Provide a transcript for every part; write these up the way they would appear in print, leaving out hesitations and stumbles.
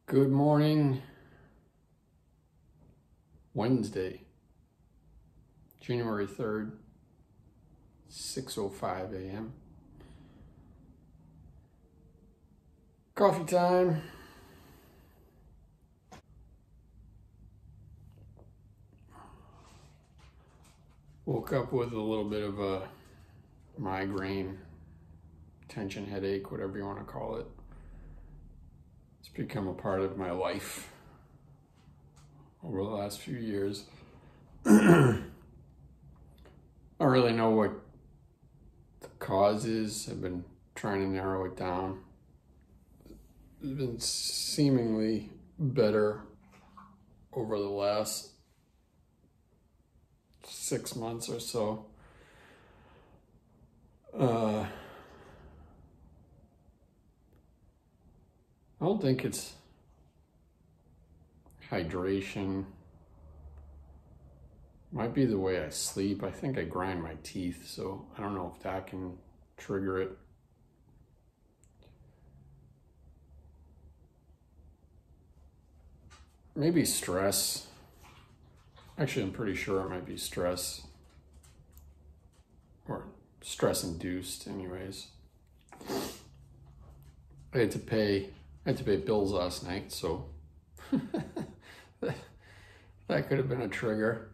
Good morning, Wednesday, January 3rd, 6:05 a.m. Coffee time. Woke up with a little bit of a migraine, tension headache, whatever you want to call it. It's become a part of my life over the last few years. I don't really know what the cause is. I've been trying to narrow it down. It's been seemingly better over the last 6 months or so. I don't think it's hydration. Might be the way I sleep. I think I grind my teeth, so I don't know if that can trigger it. Maybe stress. Actually, I'm pretty sure it might be stress. Or stress-induced, anyways. I had to pay bills last night, so that could have been a trigger.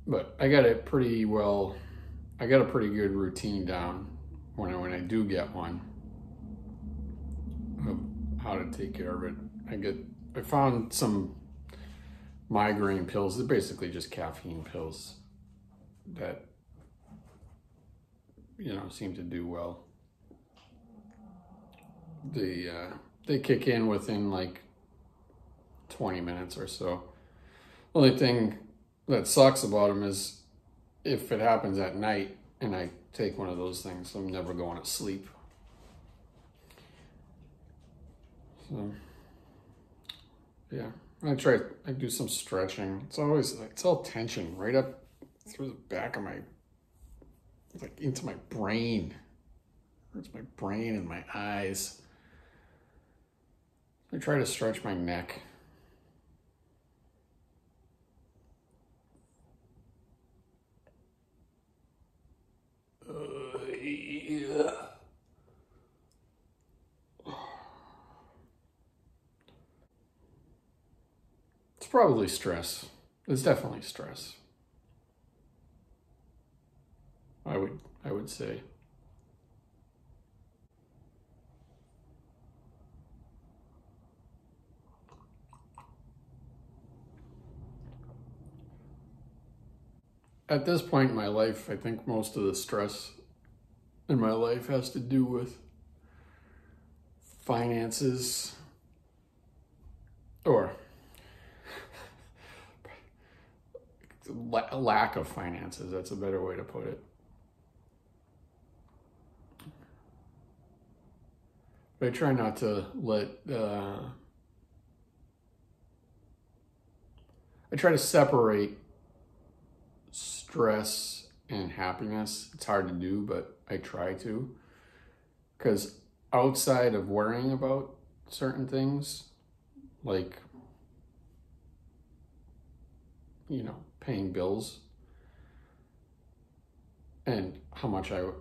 But I got a pretty good routine down when I do get one of how to take care of it. I found some migraine pills. They're basically just caffeine pills that, seem to do well. They kick in within like 20 minutes or so. Only thing that sucks about them is if it happens at night and I take one of those things, I'm never going to sleep. So, yeah, I do some stretching. It's all tension right up through the back of like into my brain. Hurts my brain and my eyes. I try to stretch my neck. Yeah. It's probably stress. It's definitely stress. I would say. At this point in my life, I think most of the stress in my life has to do with finances, or lack of finances. That's a better way to put it. But I try not to I try to separate stress and happiness. It's hard to do, but I try to. Because outside of worrying about certain things, like, paying bills and how much how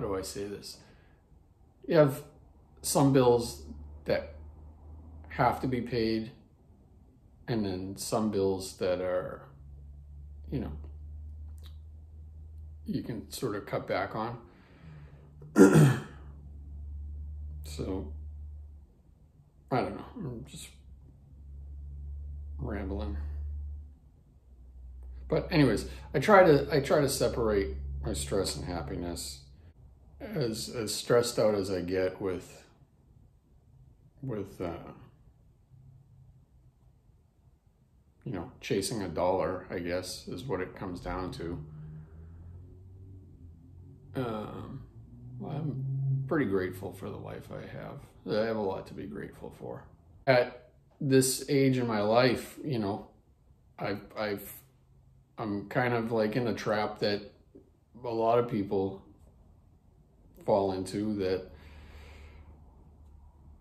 do I say this? You have some bills that have to be paid, and then some bills that are, you can sort of cut back on. So, I don't know, I'm just rambling. But anyways, I try to separate my stress and happiness. As stressed out as I get with chasing a dollar, I guess, is what it comes down to. I'm pretty grateful for the life I have. I have a lot to be grateful for. At this age in my life, I'm kind of like in a trap that a lot of people fall into, that,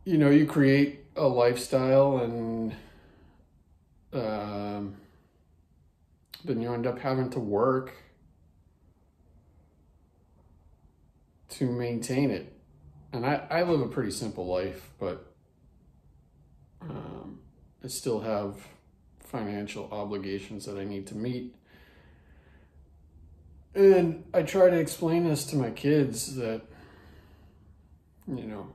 you know, you create a lifestyle and then you end up having to work to maintain it. And I live a pretty simple life, but I still have financial obligations that I need to meet. And I try to explain this to my kids that, you know,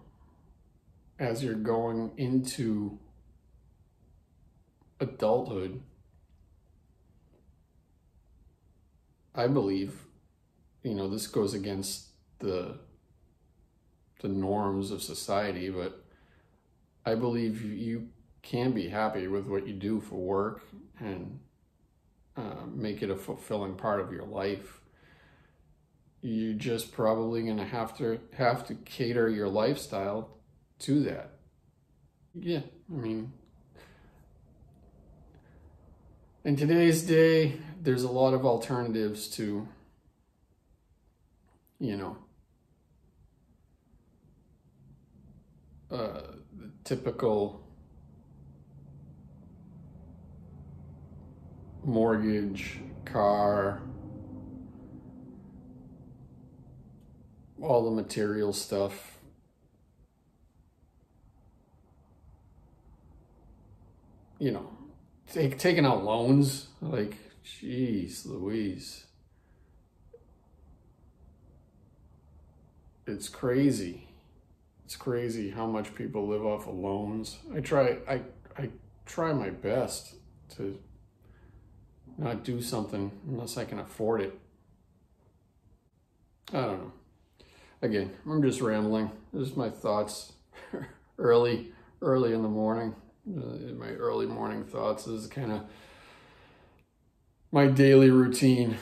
as you're going into adulthood, I believe, you know, this goes against the norms of society, but I believe you can be happy with what you do for work and make it a fulfilling part of your life. You're just probably going to have to cater your lifestyle to that. Yeah, I mean, in today's day, there's a lot of alternatives to, you know, the typical mortgage, car, all the material stuff. You know, taking out loans, like, geez Louise. It's crazy. It's crazy how much people live off of loans. I try my best to not do something unless I can afford it. I don't know. Again, I'm just rambling. This is my thoughts early in the morning. My early morning thoughts is kind of my daily routine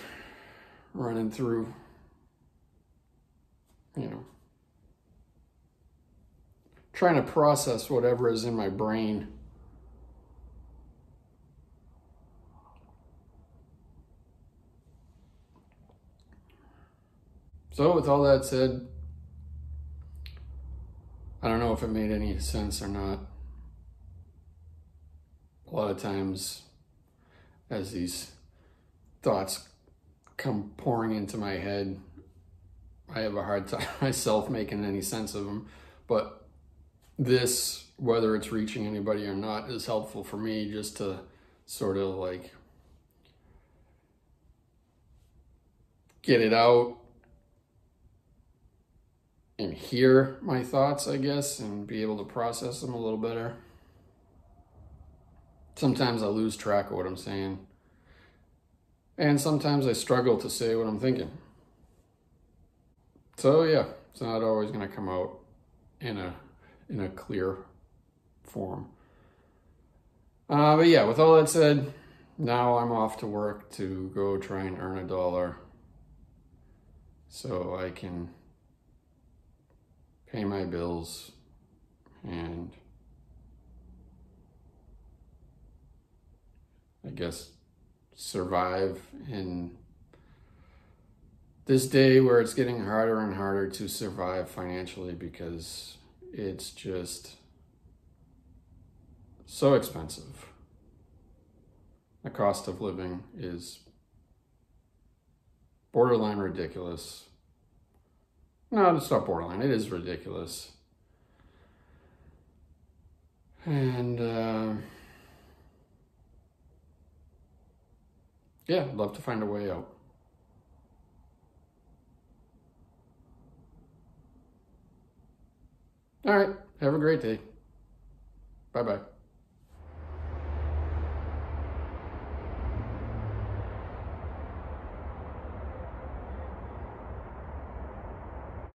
running through, you know, trying to process whatever is in my brain. So with all that said, I don't know if it made any sense or not. A lot of times, as these thoughts come pouring into my head, I have a hard time myself making any sense of them. But this, whether it's reaching anybody or not, is helpful for me just to sort of like get it out and hear my thoughts, I guess, and be able to process them a little better. Sometimes I lose track of what I'm saying. And sometimes I struggle to say what I'm thinking. So yeah, it's not always going to come out in a clear form. But yeah, with all that said, now I'm off to work to go try and earn $1 so I can pay my bills and I guess survive in this day where it's getting harder and harder to survive financially because it's just so expensive. The cost of living is borderline ridiculous. No, it's not borderline. It is ridiculous. And yeah, I'd love to find a way out. All right. Have a great day. Bye-bye.